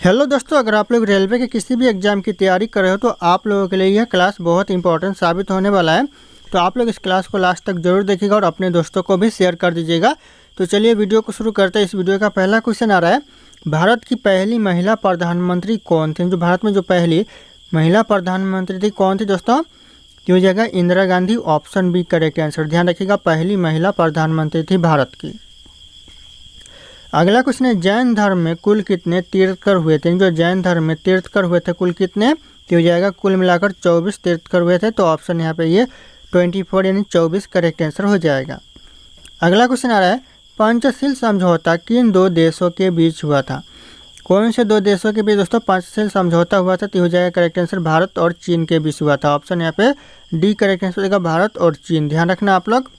Hello दोस्तों, अगर आप लोग रेलवे के किसी भी एग्ज़ाम की तैयारी कर रहे हो तो आप लोगों के लिए यह क्लास बहुत इंपॉर्टेंट साबित होने वाला है। तो आप लोग इस क्लास को लास्ट तक जरूर देखिएगा और अपने दोस्तों को भी शेयर कर दीजिएगा। तो चलिए वीडियो को शुरू करते हैं। इस वीडियो का पहला क्वेश्चन आ रहा है, भारत की पहली महिला प्रधानमंत्री कौन थी? जो भारत में जो पहली महिला प्रधानमंत्री थी कौन थी दोस्तों? तो हो जाएगा Indira Gandhi. Option B correct answer. ध्यान रखिएगा, पहली महिला प्रधानमंत्री थी भारत की। अगला क्वेश्चन है, जैन धर्म में कुल कितने तीर्थकर हुए थे? जो जैन धर्म में तीर्थकर हुए थे कुल कितने? तो हो जाएगा कुल मिलाकर 24 तीर्थकर हुए थे। तो ऑप्शन यहाँ पे ये 24 यानी 24 करेक्ट आंसर हो जाएगा। अगला क्वेश्चन आ रहा है, पंचशील समझौता किन दो देशों के बीच हुआ था? कौन से दो देशों के बीच दोस्तों पंचशील समझौता हुआ था? तो हो जाएगा करेक्ट आंसर भारत और चीन के बीच हुआ था। ऑप्शन यहाँ पे डी करेक्ट आंसर हो जाएगा, भारत और चीन। ध्यान रखना आप लोग।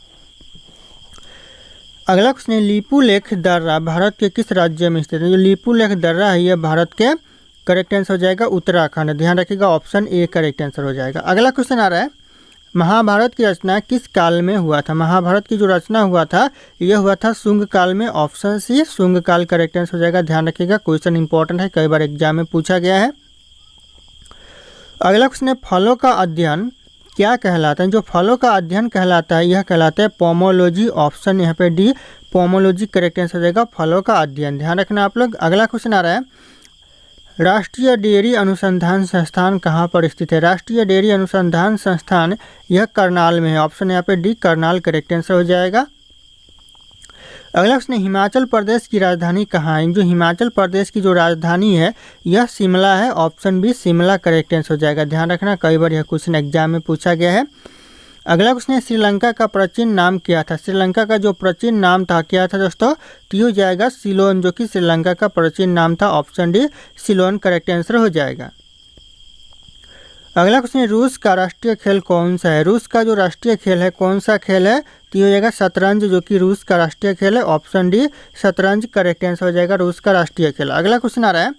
अगला क्वेश्चन है, लीपू लेख दर्रा भारत के किस राज्य में स्थित है? जो लीपू लेख दर्रा है यह भारत के करेक्ट आंसर हो जाएगा उत्तराखंड। ध्यान रखिएगा, ऑप्शन ए करेक्ट आंसर हो जाएगा। अगला क्वेश्चन आ रहा है, महाभारत की रचना किस काल में हुआ था? महाभारत की जो रचना हुआ था यह हुआ था शुंग काल में। ऑप्शन सी शुंग काल करेक्ट आंसर हो जाएगा। ध्यान रखिएगा, क्वेश्चन इंपॉर्टेंट है, कई बार एग्जाम में पूछा गया है। अगला क्वेश्चन है, फलों का अध्ययन क्या कहलाता है? जो फलों का अध्ययन कहलाता है यह कहलाता है पोमोलॉजी। ऑप्शन यहाँ पे डी पोमोलॉजी करेक्ट आंसर हो जाएगा, फलों का अध्ययन। ध्यान रखना आप लोग। अगला क्वेश्चन आ रहा है, राष्ट्रीय डेयरी अनुसंधान संस्थान कहाँ पर स्थित है? राष्ट्रीय डेयरी अनुसंधान संस्थान यह करनाल में है। ऑप्शन यहाँ पे डी करनाल करेक्ट आंसर हो जाएगा। अगला क्वेश्चन, हिमाचल प्रदेश की राजधानी कहाँ है? जो हिमाचल प्रदेश की जो राजधानी है यह शिमला है। Option B Shimla correct answer हो जाएगा। ध्यान रखना, कई बार यह क्वेश्चन एग्जाम में पूछा गया है। अगला क्वेश्चन है, श्रीलंका का प्राचीन नाम क्या था? श्रीलंका का जो प्राचीन नाम था क्या था दोस्तों? तो हो जाएगा सिलोन, जो कि श्रीलंका का प्राचीन नाम था। Option D Ceylon correct answer हो जाएगा। अगला क्वेश्चन है, रूस का राष्ट्रीय खेल कौन सा है? रूस का जो राष्ट्रीय खेल है कौन सा खेल है? तो हो जाएगा शतरंज, जो कि रूस का राष्ट्रीय खेल है। ऑप्शन डी शतरंज करेक्ट आंसर हो जाएगा, रूस का राष्ट्रीय खेल। अगला क्वेश्चन आ रहा है,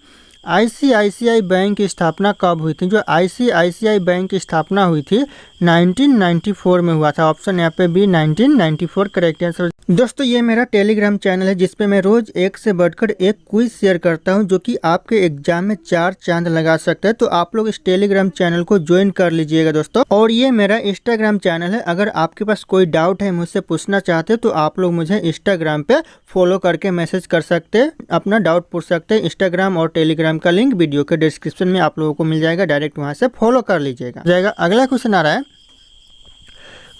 आईसीआईसीआई बैंक की स्थापना कब हुई थी? जो आईसीआईसीआई बैंक की स्थापना हुई थी 1994 में हुआ था। ऑप्शन यहाँ पे बी 1994 करेक्ट आंसर। दोस्तों, ये मेरा टेलीग्राम चैनल है जिसपे मैं रोज एक से बढ़कर एक क्विज शेयर करता हूं जो कि आपके एग्जाम में 4 चांद लगा सकता है। तो आप लोग इस टेलीग्राम चैनल को ज्वाइन कर लीजिएगा दोस्तों। और ये मेरा इंस्टाग्राम चैनल है, अगर आपके पास कोई डाउट है मुझसे पूछना चाहते हैं तो आप लोग मुझे इंस्टाग्राम पे फॉलो करके मैसेज कर सकते हैं, अपना डाउट पूछ सकते हैं। इंस्टाग्राम और टेलीग्राम का लिंक वीडियो के डिस्क्रिप्शन में आप लोगों को मिल जाएगा, डायरेक्ट वहां से फॉलो कर लीजिएगा। अगला क्वेश्चन आ रहा है,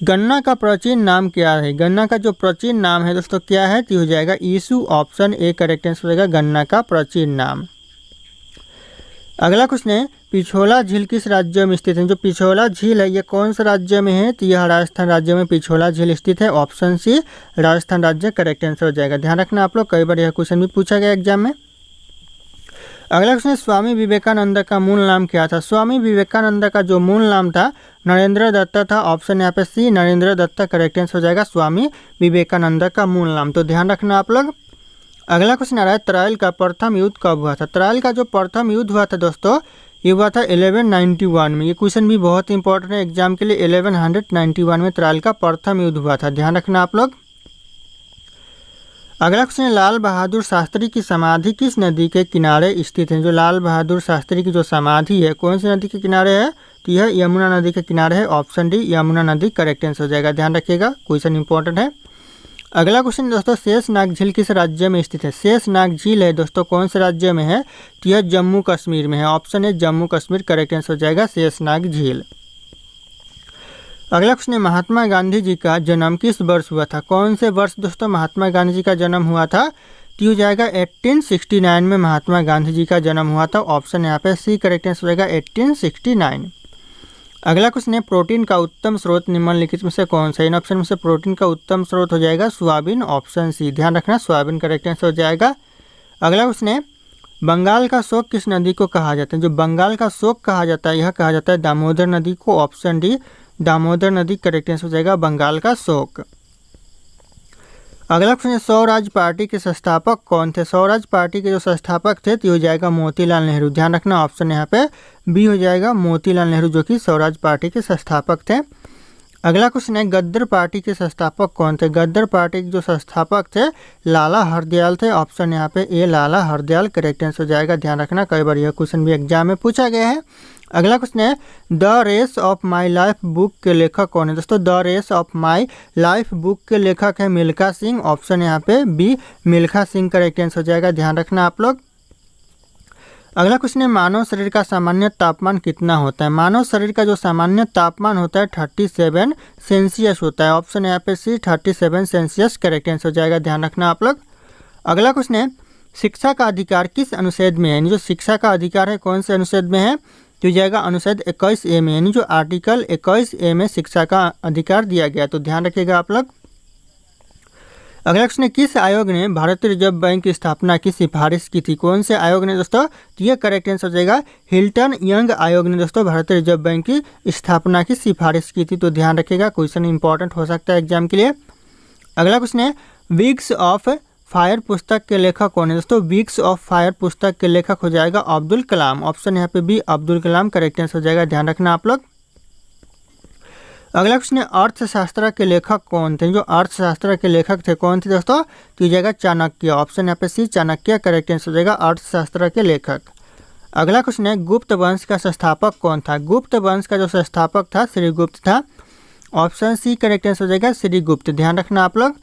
गन्ना का प्राचीन नाम क्या है? गन्ना का जो प्राचीन नाम है दोस्तों क्या है? तो हो जाएगा ईसु। ऑप्शन ए करेक्ट आंसर हो जाएगा, गन्ना का प्राचीन नाम। अगला क्वेश्चन है, पिछोला झील किस राज्य में स्थित है? जो पिछोला झील है ये कौन सा राज्य में है? तो यह राजस्थान राज्य में पिछोला झील स्थित है। ऑप्शन सी राजस्थान राज्य करेक्ट आंसर हो जाएगा। ध्यान रखना आप लोग, कई बार यह क्वेश्चन भी पूछा गया एग्जाम में। अगला क्वेश्चन है, स्वामी विवेकानंद का मूल नाम क्या था? स्वामी विवेकानंद का जो मूल नाम था नरेंद्र दत्त था। ऑप्शन यहाँ पे सी नरेंद्र दत्त करेक्ट आंसर हो जाएगा, स्वामी विवेकानंद का मूल नाम। तो ध्यान रखना आप लोग। अगला क्वेश्चन आ रहा है, तराइल का प्रथम युद्ध कब हुआ था? तराइल का जो प्रथम युद्ध हुआ था दोस्तों ये हुआ था 1191 में। ये क्वेश्चन भी बहुत इंपॉर्टेंट है एग्जाम के लिए। 1191 में तराइल का प्रथम युद्ध हुआ था। ध्यान रखना आप लोग। अगला क्वेश्चन है, लाल बहादुर शास्त्री की समाधि किस नदी के किनारे स्थित है? जो लाल बहादुर शास्त्री की जो समाधि है कौन सी नदी के किनारे है? तो यह यमुना नदी के किनारे है। ऑप्शन डी यमुना नदी करेक्ट आंसर हो जाएगा। ध्यान रखिएगा, क्वेश्चन इंपॉर्टेंट है। अगला क्वेश्चन दोस्तों, शेषनाग झील किस राज्य में स्थित है? शेषनाग झील है दोस्तों कौन से राज्य में है? तो यह जम्मू कश्मीर में है। ऑप्शन है जम्मू कश्मीर करेक्ट आंसर हो जाएगा, शेषनाग झील। अगला क्वेश्चन है, महात्मा गांधी जी का जन्म किस वर्ष हुआ था? कौन से वर्ष दोस्तों महात्मा गांधी जी का जन्म हुआ था? तो हो जाएगा 1869 में महात्मा गांधी जी का जन्म हुआ था। ऑप्शन यहाँ पे सी करेक्ट आंसर हो जाएगा, 1869। अगला क्वेश्चन है, प्रोटीन का उत्तम स्रोत निम्नलिखित में से कौन सा? इन ऑप्शन में से प्रोटीन का उत्तम स्रोत हो जाएगा सोयाबीन। ऑप्शन सी ध्यान रखना, सोयाबीन करेक्ट आंसर हो जाएगा। अगला क्वेश्चन है, बंगाल का शोक किस नदी को कहा जाता है? जो बंगाल का शोक कहा जाता है यह कहा जाता है दामोदर नदी को। ऑप्शन डी दामोदर नदी करेक्ट आंसर हो जाएगा, बंगाल का शोक। अगला क्वेश्चन है, स्वराज पार्टी के संस्थापक कौन थे? स्वराज पार्टी के जो संस्थापक थे तो हो जाएगा मोतीलाल नेहरू। ध्यान रखना, ऑप्शन यहाँ पे बी हो जाएगा मोतीलाल नेहरू, जो कि स्वराज पार्टी के संस्थापक थे। अगला क्वेश्चन है, गद्दर पार्टी के संस्थापक कौन थे? गद्दर पार्टी के जो संस्थापक थे लाला हरदयाल थे। ऑप्शन यहाँ पे ए लाला हरदयाल करेक्ट आंसर हो जाएगा। ध्यान रखना, कई बार यह क्वेश्चन भी एग्जाम में पूछा गया है। अगला क्वेश्चन है, the race of my life book के लेखक कौन है? दोस्तों the race of my life book के लेखक है मिल्खा सिंह। ऑप्शन यहाँ पे B Milkha Singh correct answer हो जाएगा। ध्यान रखना आप लोग। अगला क्वेश्चन है, मानव शरीर का सामान्य तापमान कितना होता है? मानव शरीर का जो सामान्य तापमान होता है 37 सेल्सियस होता है। ऑप्शन यहाँ पे सी 37 सेल्सियस करेक्ट आंसर हो जाएगा। ध्यान रखना आप लोग। अगला क्वेश्चन है, शिक्षा का अधिकार किस अनुच्छेद में है? यानी जो शिक्षा का अधिकार है कौन से अनुच्छेद में है? तो जाएगा अनुच्छेद 21A में, यानी जो आर्टिकल 21A में शिक्षा का अधिकार दिया गया। तो ध्यान रखिएगा आप लोग। अगला क्वेश्चन है, किस आयोग ने भारतीय रिजर्व बैंक की स्थापना की सिफारिश की थी? कौन से आयोग ने दोस्तों? तो ये करेक्ट आंसर हो जाएगा हिल्टन यंग आयोग ने दोस्तों भारतीय रिजर्व बैंक की स्थापना की सिफारिश की थी। तो ध्यान रखिएगा, क्वेश्चन इंपॉर्टेंट हो सकता है एग्जाम के लिए। अगला क्वेश्चन है, विग्स ऑफ फायर पुस्तक के लेखक कौन है? दोस्तों विग्स ऑफ फायर पुस्तक के लेखक हो जाएगा अब्दुल कलाम। ऑप्शन यहाँ पे भी अब्दुल कलाम करेक्ट आंसर हो जाएगा। ध्यान रखना आप लोग। अगला क्वेश्चन है, अर्थशास्त्र के लेखक कौन थे? जो अर्थशास्त्र के लेखक थे कौन थे दोस्तों? तो जाएगा चाणक्य। ऑप्शन यहाँ पे सी चाणक्य करेक्ट आंसर हो जाएगा अर्थशास्त्र के लेखक। अगला क्वेश्चन है, गुप्त वंश का संस्थापक कौन था? गुप्त वंश का जो संस्थापक था श्रीगुप्त था। ऑप्शन सी करेक्ट आंसर हो जाएगा श्रीगुप्त। ध्यान रखना आप लोग।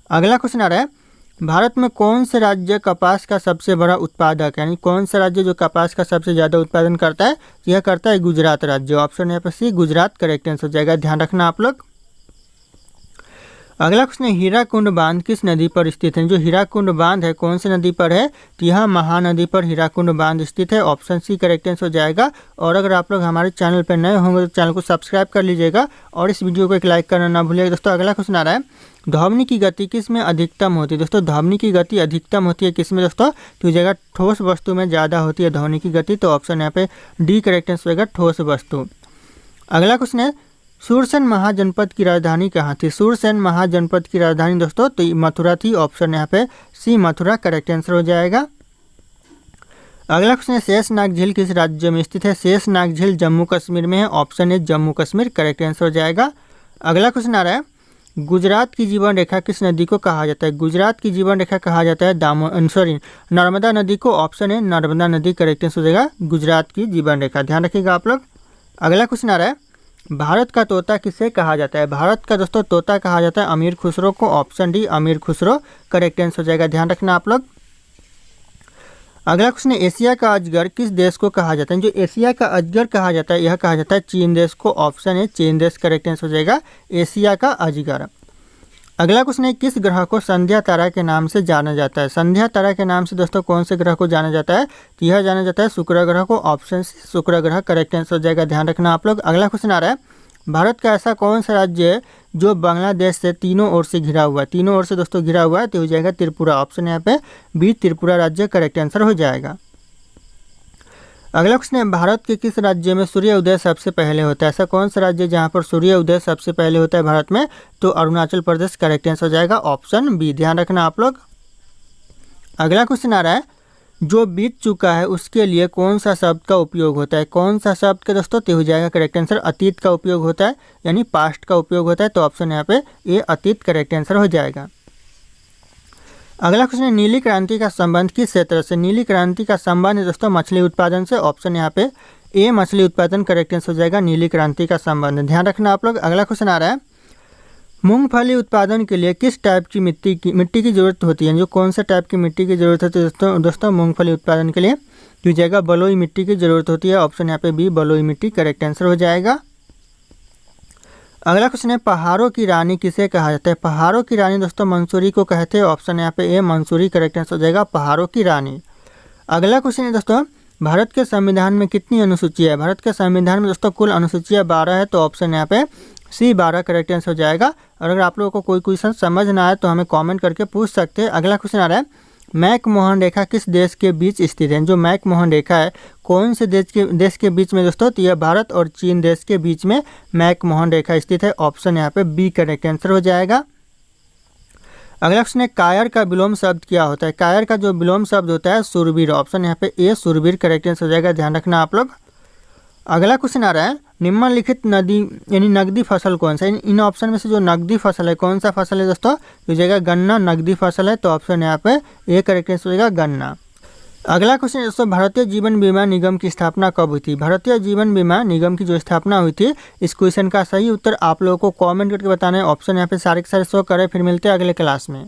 अगला क्वेश्चन आ रहा है, भारत में कौन से राज्य कपास का सबसे बड़ा उत्पादक है? यानी कौन सा राज्य जो कपास का सबसे ज़्यादा उत्पादन करता है? यह करता है गुजरात राज्य। ऑप्शन यहाँ पर सी गुजरात करेक्ट आंसर हो जाएगा। ध्यान रखना आप लोग। अगला क्वेश्चन है, हीराकुंड बांध किस नदी पर स्थित है? जो हीराकुंड बांध है कौन सी नदी पर है? तो यह महानदी पर हीराकुंड बांध स्थित है। ऑप्शन सी करेक्ट आंसर हो जाएगा। और अगर आप लोग हमारे चैनल पर नए होंगे तो चैनल को सब्सक्राइब कर लीजिएगा और इस वीडियो को एक लाइक करना ना भूलिएगा। दोस्तों अगला क्वेश्चन आ रहा है, ध्वनि की गति किस में अधिकतम होती है? दोस्तों ध्वनि की गति अधिकतम होती है किस में दोस्तों? तो जगह ठोस वस्तु में ज़्यादा होती है ध्वनि की गति। तो ऑप्शन यहाँ पे डी करेक्ट आंसर होगा ठोस वस्तु। अगला क्वेश्चन है, सूरसेन महाजनपद की राजधानी कहाँ थी? सूरसेन महाजनपद की राजधानी दोस्तों तो मथुरा थी। ऑप्शन यहाँ पे सी मथुरा करेक्ट आंसर हो जाएगा। अगला क्वेश्चन है, शेषनाग झील किस राज्य में स्थित है? शेषनाग झील जम्मू कश्मीर में है। ऑप्शन है जम्मू कश्मीर करेक्ट आंसर हो जाएगा। अगला क्वेश्चन आ रहा है, गुजरात की जीवन रेखा किस नदी को कहा जाता है? गुजरात की जीवन रेखा कहा जाता है नर्मदा नदी को। ऑप्शन है नर्मदा नदी करेक्ट आंसर हो जाएगा गुजरात की जीवन रेखा। ध्यान रखिएगा आप लोग। अगला क्वेश्चन आ रहा है, भारत का तोता किसे कहा जाता है? भारत का दोस्तों तोता कहा जाता है अमीर खुसरो को। ऑप्शन डी अमीर खुसरो करेक्ट आंसर हो जाएगा। ध्यान रखना आप लोग। अगला क्वेश्चन है, एशिया का अजगर किस देश को कहा जाता है? जो एशिया का अजगर कहा जाता है यह कहा जाता है चीन देश को। ऑप्शन है चीन देश करेक्ट आंसर हो जाएगा एशिया का अजगर। अगला क्वेश्चन है, किस ग्रह को संध्या तारा के नाम से जाना जाता है? संध्या तारा के नाम से दोस्तों कौन से ग्रह को जाना जाता है? तो यह जाना जाता है शुक्र ग्रह को। ऑप्शन सी शुक्र ग्रह करेक्ट आंसर हो जाएगा। ध्यान रखना आप लोग। अगला क्वेश्चन आ रहा है, भारत का ऐसा कौन सा राज्य है जो बांग्लादेश से तीनों ओर से घिरा हुआ है? तीनों ओर से दोस्तों घिरा हुआ है तो हो जाएगा त्रिपुरा। ऑप्शन यहाँ पे बी त्रिपुरा राज्य करेक्ट आंसर हो जाएगा। अगला क्वेश्चन है, भारत के किस राज्य में सूर्य उदय सबसे पहले होता है? ऐसा कौन सा राज्य जहाँ पर सूर्य उदय सबसे पहले होता है भारत में? तो अरुणाचल प्रदेश करेक्ट आंसर हो जाएगा। Option B. ध्यान रखना आप लोग। अगला क्वेश्चन आ रहा है, जो बीत चुका है उसके लिए कौन सा शब्द का उपयोग होता है? कौन सा शब्द का दोस्तों? तो हो जाएगा करेक्ट आंसर अतीत का उपयोग होता है, यानी पास्ट का उपयोग होता है। तो ऑप्शन यहाँ पे ए अतीत करेक्ट आंसर हो जाएगा। अगला क्वेश्चन है, नीली क्रांति का संबंध किस क्षेत्र से? नीली क्रांति का संबंध है दोस्तों मछली उत्पादन से। ऑप्शन यहाँ पे ए मछली उत्पादन करेक्ट आंसर हो जाएगा नीली क्रांति का संबंध। ध्यान रखना आप लोग। अगला क्वेश्चन आ रहा है, मूंगफली उत्पादन के लिए किस टाइप की मिट्टी की जरूरत होती है? जो कौन सा टाइप की मिट्टी की जरूरत होती है दोस्तों मूंगफली उत्पादन के लिए? तो जाएगा बलुई मिट्टी की जरूरत होती है। ऑप्शन यहाँ पे बी बलुई मिट्टी करेक्ट आंसर हो जाएगा। अगला क्वेश्चन है, पहाड़ों की रानी किसे कहा जाता है? पहाड़ों की रानी दोस्तों मंसूरी को कहते हैं। ऑप्शन यहाँ पे ए मंसूरी करेक्ट आंसर हो जाएगा पहाड़ों की रानी। अगला क्वेश्चन है दोस्तों, भारत के संविधान में कितनी अनुसूचियाँ है? भारत के संविधान में दोस्तों कुल अनुसूचियाँ 12 है। तो ऑप्शन यहाँ पे सी 12 करेक्ट आंसर हो जाएगा। और अगर आप लोगों को कोई क्वेश्चन समझ ना आए तो हमें कमेंट करके पूछ सकते हैं। अगला क्वेश्चन आ रहा है, मैक-मोहन रेखा किस देश के बीच स्थित है? जो मैक-मोहन रेखा है कौन से देश के बीच में दोस्तों? तो यह भारत और चीन देश के बीच में मैक-मोहन रेखा स्थित है। ऑप्शन यहाँ पे बी करेक्ट आंसर हो जाएगा। अगला क्वेश्चन है, कायर का विलोम शब्द क्या होता है? कायर का जो विलोम शब्द होता है शूरवीर। ऑप्शन यहाँ पे ए शूरवीर करेक्ट आंसर हो जाएगा। ध्यान रखना आप लोग। अगला क्वेश्चन आ रहा है, निम्नलिखित नदी यानी नकदी फसल कौन सा है? इन ऑप्शन में से जो नकदी फसल है कौन सा फसल है दोस्तों? तो जगह गन्ना नकदी फसल है, तो ऑप्शन यहाँ पे ए करेक्ट आंसर हो जाएगा गन्ना। अगला क्वेश्चन है दोस्तों, भारतीय जीवन बीमा निगम की स्थापना कब हुई थी? भारतीय जीवन बीमा निगम की जो स्थापना हुई थी, इस क्वेश्चन का सही उत्तर आप लोगों को कमेंट करके बताना है। ऑप्शन यहाँ पे सारे के सारे शो करें। फिर मिलते हैं अगले क्लास में।